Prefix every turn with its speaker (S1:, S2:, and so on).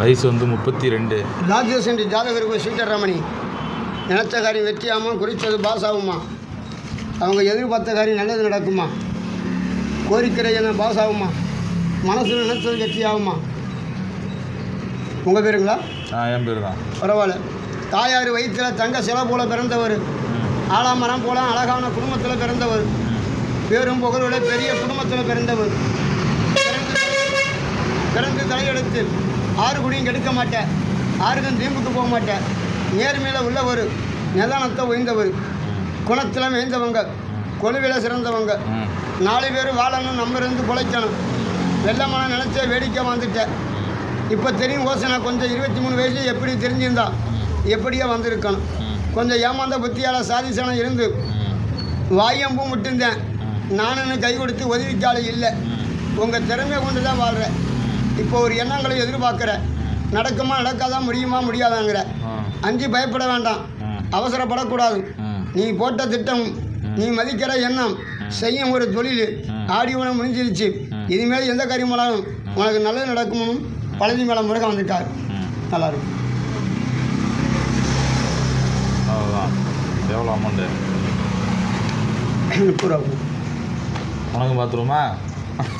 S1: வயசு வந்து 32.
S2: ராஜேஷ் ஜாதகருக்கு சீட்டரமணி. நினைச்ச காரியம் வெற்றியாமா, குறித்தது பாஸ் ஆகுமா, அவங்க எதிர்பார்த்த காரியம் நல்லது நடக்குமா, கோரிக்கை என்ன பாஸ் ஆகுமா, மனசில் நினைச்சது வெற்றி ஆகுமா. உங்கள் பேருங்களா?
S1: என் பேர் தான்.
S2: பரவாயில்ல. தாயார் வயிற்றில் தங்க சிலை போல பிறந்தவர், ஆலாமரம் போல அழகான குடும்பத்தில் பிறந்தவர், பேரும் புகழோட பெரிய குடும்பத்தில் பிறந்தவர், பிறந்து தலையெடுத்து ஆறு குடியும் கெடுக்க மாட்டேன், ஆறுக்கும் தீம்புக்கு போக மாட்டேன், நேர்மையில் உள்ளவர், நிதானத்தை உயர்ந்தவர், குணத்தில் மேய்ந்தவங்க, கொழுவில் சிறந்தவங்க, 4 பேர் வாழணும், நம்ம இருந்து பிழைக்கணும், வெள்ளமான நினச்ச வேடிக்கை வந்துட்டேன். இப்போ தெரியும் யோசனை, கொஞ்சம் 23 வயசு எப்படி தெரிஞ்சிருந்தா எப்படியோ வந்திருக்கணும். கொஞ்சம் ஏமாந்த புத்தியால் சாதிசனம் இருந்து வாயம்பூ விட்டுருந்தேன், நானுன்னு கை கொடுத்து உதவிக்கால இல்லை. உங்கள் திறமையை கொண்டு தான் வாழ்கிறேன். இப்போ ஒரு எண்ணங்களை எதிர்பார்க்குறேன், நடக்குமா நடக்காதான், முடியுமா முடியாதாங்கிற. அஞ்சு பயப்பட வேண்டாம், அவசரப்படக்கூடாது. நீ போட்ட திட்டம், நீ மதிக்கிற எண்ணம், செய்யும் ஒரு தொழில் ஆடி உணவு முடிஞ்சிருச்சு. இனிமேல் எந்த காரியம் போனாலும் உனக்கு நல்லது நடக்கும்னு பழனி மேலே முருகன் வந்துட்டார். நல்லாயிருக்கும்.
S1: அவ்வளோதான். எவ்வளோ அமௌண்ட்டு?
S2: 30 ரூபா.
S1: உனக்கு பார்த்துருமா?